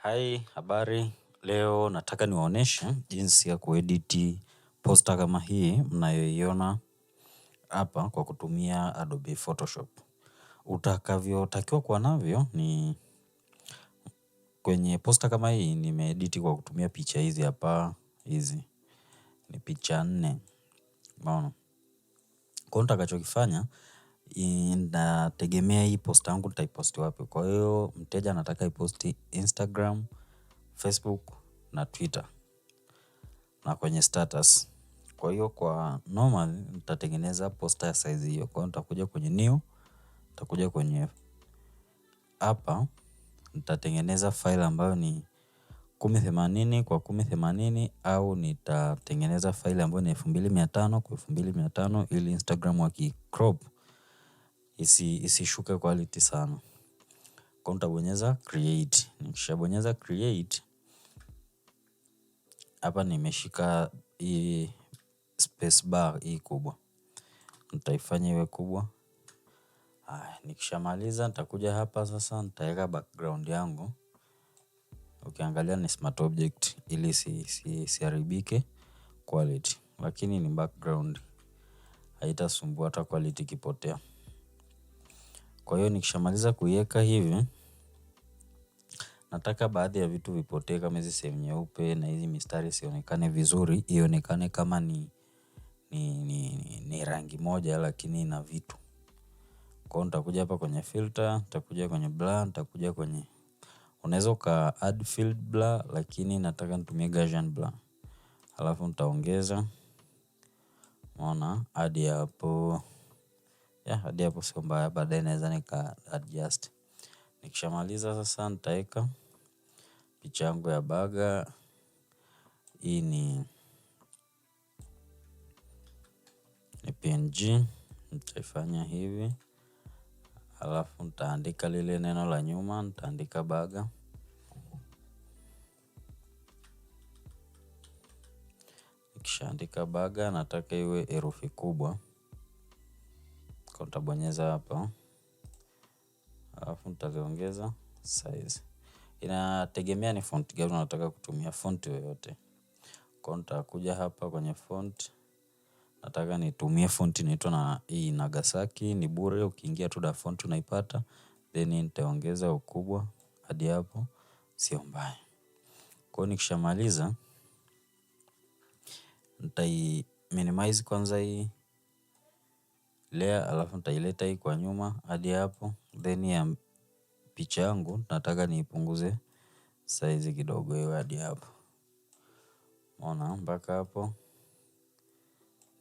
Hai, habari. Leo nataka niwaoneshe jinsi ya kuedit poster kama hii mnayoiona hapa kwa kutumia Adobe Photoshop. Utakavyotakiwa kuwa navyo ni kwenye poster kama hii nimeedit kwa kutumia picha hizi hapa, hizi ni picha 4. Umeona? Kwa hiyo nitakachokifanya inategemea hii poster yangu nitaiposti wapi. Kwa hiyo mteja anataka iposti Instagram, Facebook na Twitter na kwenye status. Kwa hiyo kwa normal nitatengeneza poster ya size hiyo. Kwa hiyo nitakuja kwenye new, nitakuja kwenye hapa, nitatengeneza file ambayo ni 1080 kwa 1080 au nitatengeneza file ambayo ni 2500 kwa 2500 ili Instagram wakicrop isishuke quality sana. Kwa hiyo nitabonyeza create. Nikishabonyeza create, hapa nimeshika hii space bar hii kubwa. Nitaifanya iwe kubwa. Nikishamaliza nitakuja hapa sasa nitaweka background yangu. Ukiangalia ni smart object ili isiharibike quality. Lakini ni background. Haitasumbua hata quality ikipotea. Kwa hiyo nikishamaliza kuiweka hivi, nataka baadhi ya vitu vipotee kama hizi sehemu nyeupe na hizi mistari sionekane vizuri, ionekane kama ni rangi moja lakini ina vitu. Kwa hiyo nitakuja hapa kwenye filter, nitakuja kwenye blur, nitakuja kwenye, unaweza uka add field blur lakini nataka nitumie Gaussian blur. Alafu nitaongeza, unaona, hadi hapo. Hadi hapo sio mbaya, baadaye naweza nika adjust. Nikishamaliza sasa nitaweka picha yangu ya burger. Hii ni PNG, nitaifanya hivi. Alafu nitaandika lile neno la nyuma, nitaandika burger. Nikishaandika burger nataka iwe herufi kubwa. Kwa nitabonyeza hapa. Alafu nitaziongeza size. Inategemea ni font gani unataka kutumia, font yoyote. Kwa nitakuja hapa kwenye font. Nataka nitumie font inaitwa na hii Nagasaki, ni bure, ukiingia tu da font unaipata. Then nitaongeza ukubwa hadi hapo, sio mbaya. Kwa hiyo nikishamaliza nitai minimize kwanza hii layer, alafu nitaileta hii kwa nyuma hadi hapo. Then ya picha yangu nataka niipunguze size kidogo iwe hadi hapo. Unaona, mpaka hapo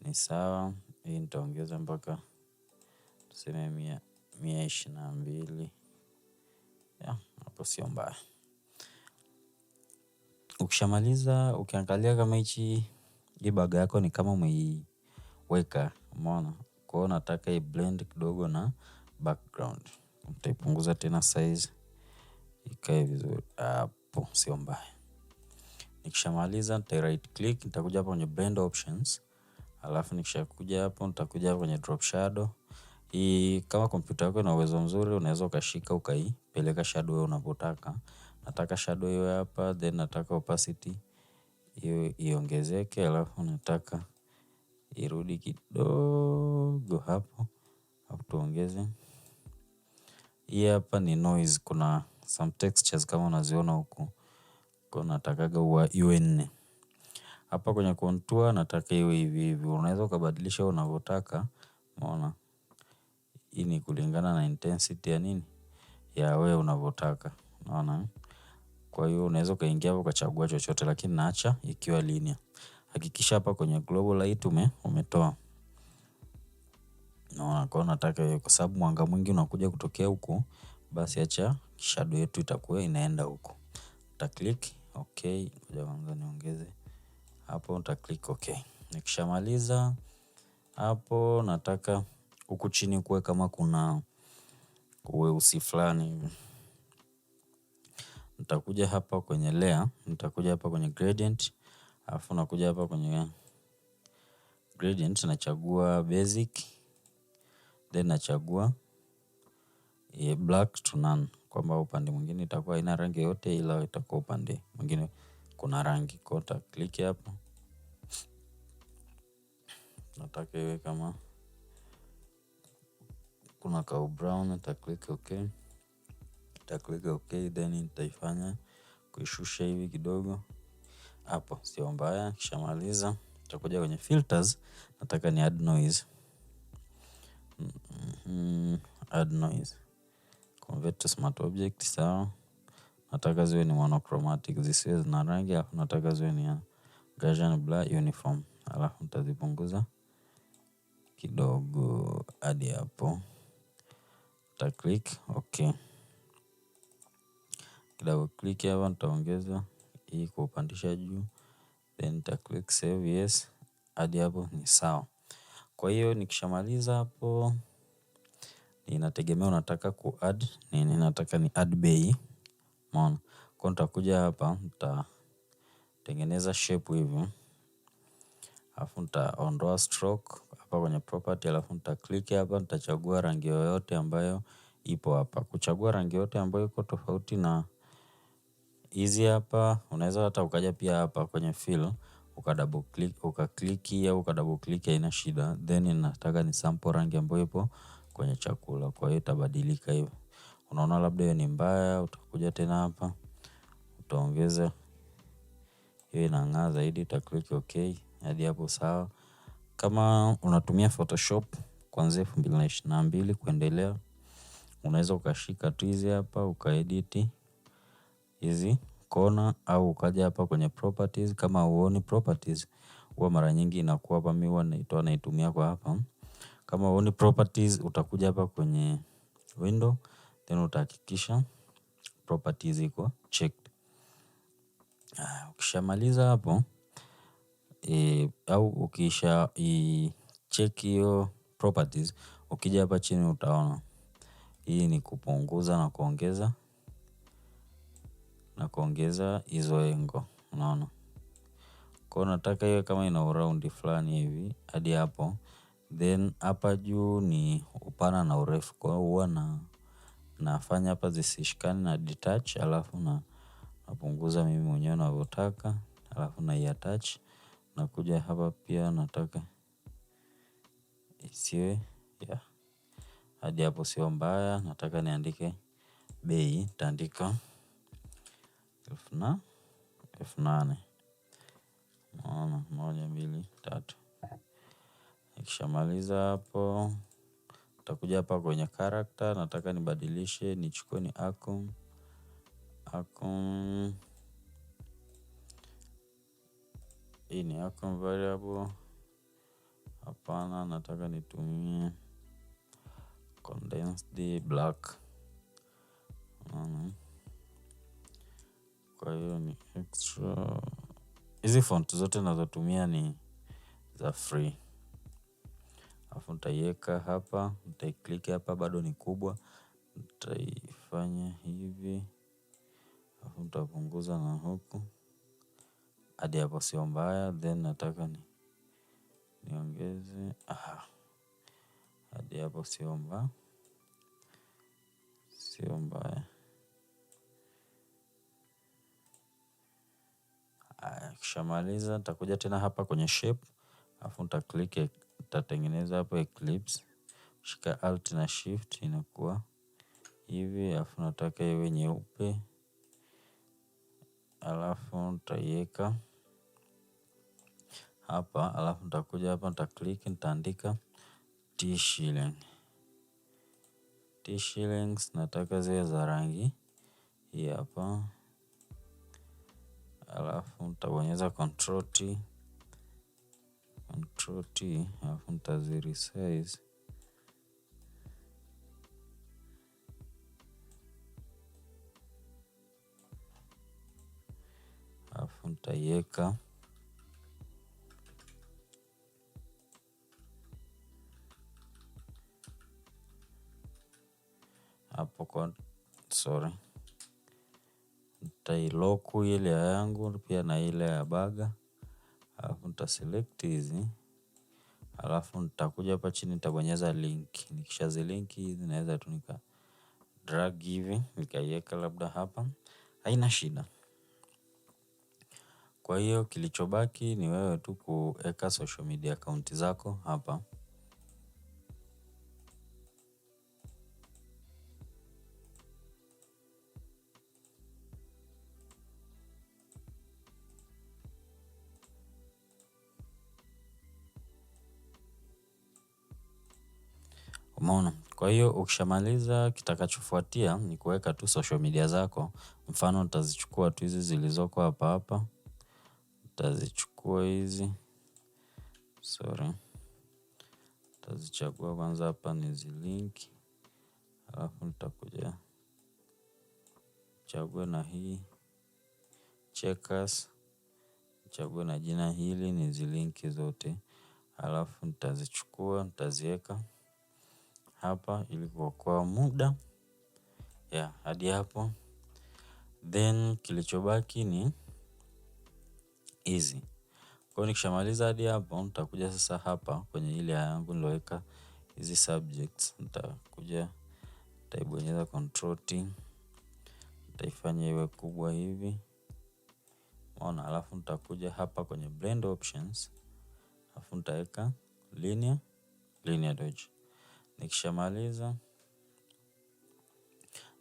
ni sawa. Hii nitaongeza mpaka tuseme 122. Hapo sio mbaya. Ukishamaliza, ukiangalia kama hii burger yako ni kama umeiweka, umeona. Kwa hiyo nataka i blend kidogo na background. Nitaipunguza tena size ikae vizuri. Hapo sio mbaya. Nikishamaliza nita right click, nitakuja hapo kwenye blend options. Alafu nikishakuja hapo nitakuja hapo kwenye drop shadow. Hii kama kompyuta yako ina uwezo mzuri unaweza ukashika ukaipeleka shadow wewe unapotaka. Nataka shadow iwe hapa, then nataka opacity iongezeke, alafu nataka irudi kidogo hapo. Hapo tuongeze. Hii hapa ni noise, kuna some textures kama unaziona huku. Kwa natakaga iwe 4. Hapa kwenye contour nataka iwe hivi hivi. Unaweza ukabadilisha unavyotaka. Umeona? Hii ni kulingana na intensity ya nini? Ya wewe unavyotaka. Unaona? Kwa hiyo unaweza ukaingia hapo ukachagua chochote lakini naacha ikiwa linear. Hakikisha hapa kwenye global light umetoa. Unaona, kwa hiyo nataka hiyo kwa sababu mwanga mwingi unakuja kutokea huko, basi acha shadow yetu itakuwa inaenda huko. Nita click okay, ngoja kwanza niongeze. Hapo nita click okay. Nikishamaliza hapo nataka huku chini kuwe kama kuna weusi fulani. Nitakuja hapa kwenye layer, nitakuja hapa kwenye gradient, alafu nakuja hapa kwenye gradient nachagua basic, then nachagua black to none, kwamba upande mwingine itakuwa haina rangi yote ila itakuwa upande mwingine kuna rangi. Kwa hiyo click hapo, nataka iwe kama kuna ka brown, nita click okay, then nitaifanya kuishusha hivi kidogo. Hapo sio mbaya. Kishamaliza tutakuja kwenye filters, nataka ni add noise. Add noise, convert to smart object. Sawa, nataka ziwe ni monochromatic, zisiwe zina rangi. Alafu nataka ziwe ni Gaussian blur uniform. Alafu nitazipunguza kidogo hadi hapo, nita click okay. Double click hapa, nitaongeza hii kupandisha juu, then nita click save yes. Hadi hapo ni sawa. Kwa hiyo nikishamaliza hapo, inategemea unataka ku-add nini. Nataka ni add bei. Umeona? Kwa nitakuja hapa, nitatengeneza shape hivi. Alafu nitaondoa stroke hapa kwenye property, alafu nita click hapa, nitachagua rangi yoyote ambayo ipo hapa. Kuchagua rangi yoyote ambayo iko tofauti na hizi hapa, unaweza hata ukaja pia hapa kwenye fill, ukadouble click, ukaclick au ukadouble click, haina shida. Then nataka ni sample rangi ambayo ipo kwenye chakula. Kwa hiyo itabadilika hivyo. Unaona labda hiyo ni mbaya, utakuja tena hapa, utaongeza hiyo inang'aa zaidi, uta click okay. Hadi hapo sawa. Kama unatumia Photoshop kuanzia 2022 kuendelea, unaweza ukashika tu hizi hapa ukaedit hizi kona, au ukaja hapa kwenye properties. Kama huoni properties, huwa mara nyingi inakuwa hapa, mimi huwa naitumia kwa hapa. Kama huoni properties, utakuja hapa kwenye window, then utahakikisha properties iko checked. Ukishamaliza hapo, au ukisha check hiyo properties, ukija hapa chini utaona hii ni kupunguza na kuongeza hizo engo. Unaona? Kwa hiyo nataka iwe kama ina uraundi fulani hivi hadi hapo. Then hapa juu ni upana na urefu. Kwa hiyo huwa nafanya hapa zisishikane na detach, alafu napunguza mimi mwenyewe ninavyotaka, alafu na attach. Nakuja hapa pia nataka isiwe hadi hapo sio mbaya. Nataka niandike bei, nitaandika 8,000. Unaona, 1 2 3. Nikishamaliza hapo, utakuja hapa kwenye character, nataka nibadilishe, nichukue ni acom. Hii ni acom variable. Hapana, nataka nitumie condensed black. Kwa hiyo ni extra. Hizi font zote nazotumia ni za free. Alafu nitaiweka hapa, nitaiclick hapa, bado ni kubwa. Nitaifanya hivi. Alafu nitapunguza na huku. Hadi hapo sio mbaya. Then nataka niongeze. Hadi hapo sio mbaya. Kishamaliza, nitakuja tena hapa kwenye shape. Alafu nitaclick, nitatengeneza hapo eclipse. Shika alt na shift, inakuwa hivi. Alafu nataka iwe nyeupe. Alafu nitaiweka hapa. Alafu nitakuja hapa, nitaclick, nitaandika shillings. Nataka ziwe za rangi hii hapa. Alafu nitabonyeza control T. Alafu nitaziresize. Alafu nitaiweka hapo kwa nitailock ile yangu pia na ile ya burger. Alafu nitaselect hizi. Alafu nitakuja hapa chini, nitabonyeza link. Nikishazi link hizi, naweza tu drag hivi nikaiweka labda hapa, haina shida. Kwa hiyo kilichobaki ni wewe tu kuweka social media account zako hapa. Umeona? Kwa hiyo ukishamaliza, kitakachofuatia ni kuweka tu social media zako. Mfano nitazichukua tu hizi zilizoko hapa hapa. Nitazichukua hizi. Nitazichagua kwanza hapa nizilink. Alafu nitakuja chague na hii checkers. Chague na jina hili nizilink zote. Alafu nitazichukua, nitaziweka hapa ili kuokoa muda. Hadi hapo. Then kilichobaki ni hizi. Kwa hiyo nikishamaliza hadi hapo, nitakuja sasa hapa kwenye ile yangu niloweka hizi subjects. Nitakuja, nitaibonyeza control T. Nitaifanya iwe kubwa hivi. Unaona, alafu nitakuja hapa kwenye blend options. Alafu nitaweka linear dodge. Nikishamaliza,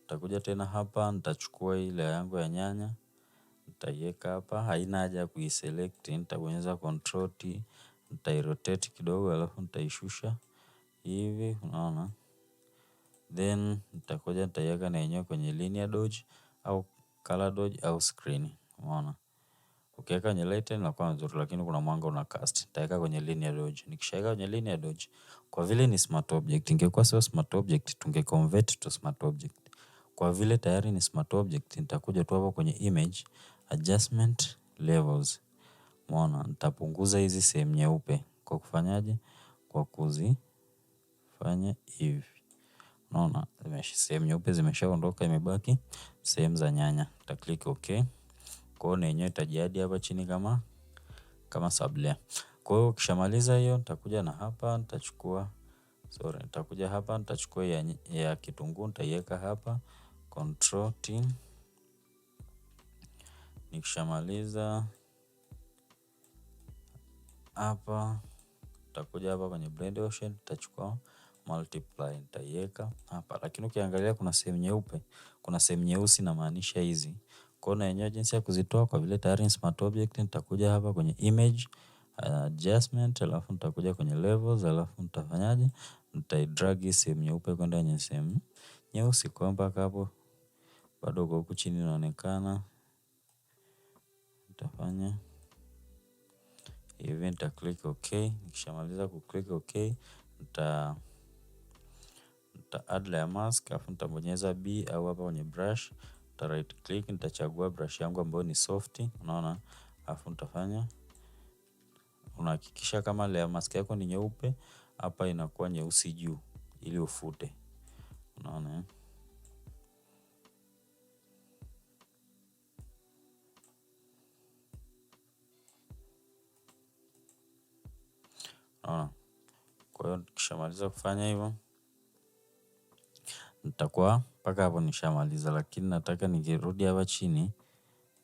nitakuja tena hapa, nitachukua ile yangu ya nyanya. Nitaiweka hapa, haina haja kuiselect, nitabonyeza control T, nitairotate kidogo alafu nitaishusha hivi, unaona. Then nitakuja nitaiweka na yenyewe kwenye linear dodge au color dodge au screen, unaona. Ukiweka kwenye lighten inakuwa nzuri, lakini kuna mwanga una cast. Nitaweka kwenye linear dodge. Nikishaweka kwenye linear dodge, kwa vile ni smart object, ingekuwa sio smart object tunge convert to smart object. Kwa vile tayari ni smart object, nitakuja tu hapo kwenye image adjustment levels. Umeona, nitapunguza hizi sehemu nyeupe kwa kufanyaje? Kwa kuzifanya hivi. Unaona, sehemu nyeupe zimeshaondoka, imebaki sehemu za nyanya. Nita click okay. Kwa hiyo yenyewe itajiadi hapa chini kama sublayer. Kwa hiyo ukishamaliza hiyo, nitakuja na hapa nitakuja hapa nitachukua ya kitunguu nitaiweka hapa control T. Nikishamaliza hapa, nitakuja hapa kwenye blend option, nitachukua multiply nitaiweka hapa. Lakini ukiangalia kuna sehemu nyeupe, kuna sehemu nyeusi, na maanisha hizi. Kwa hiyo yenyewe jinsi ya kuzitoa, kwa vile tayari ni smart object, nitakuja hapa kwenye image adjustment, alafu nitakuja kwenye levels, alafu nitafanyaje? Nitaidrag sehemu nyeupe kwenda kwenye sehemu nyeusi, kwa mpaka hapo bado kwa huku chini inaonekana. Nitafanya hivi, nita click okay. Nikishamaliza ku click okay, nita add layer mask, alafu nitabonyeza B au hapa kwenye brush, nita right click, nitachagua brush yangu ambayo ni soft, unaona. Alafu nitafanya, unahakikisha kama layer mask yako ni nyeupe, hapa inakuwa nyeusi juu ili ufute, unaona. Kwa hiyo nikishamaliza kufanya hivyo, nitakuwa mpaka hapo nishamaliza, lakini nataka nikirudi hapa chini,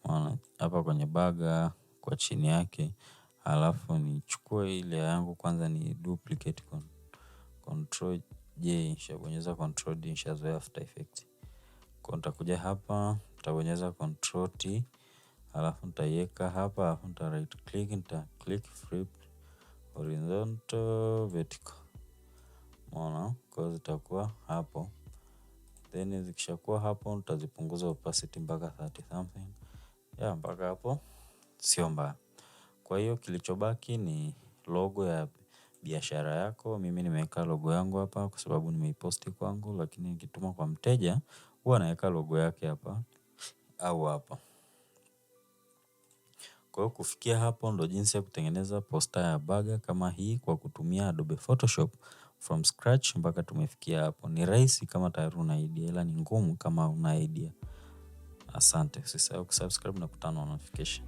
unaona, hapa kwenye burger kwa chini yake, alafu nichukue ile yangu kwanza ni duplicate control J, nishabonyeza control D, nishazoea After Effects. Kwa nitakuja hapa, nitabonyeza control T, alafu nitaiweka hapa, alafu nita right click, nita click flip horizontal vertical. Umeona? Kwa hiyo zitakuwa hapo. Then zikishakuwa hapo, nitazipunguza opacity mpaka 30 something. Mpaka hapo sio mbaya. Kwa hiyo kilichobaki ni logo ya biashara yako. Mimi nimeweka logo yangu hapa kwa sababu nimeiposti kwangu, lakini nikituma kwa mteja huwa naweka logo yake hapa au hapa. Kwa hiyo kufikia hapo ndo jinsi ya kutengeneza poster ya burger kama hii kwa kutumia Adobe Photoshop from scratch mpaka tumefikia hapo. Ni rahisi kama tayari una idea, ila ni ngumu kama una idea. Asante, usisahau kusubscribe na kutana na notification.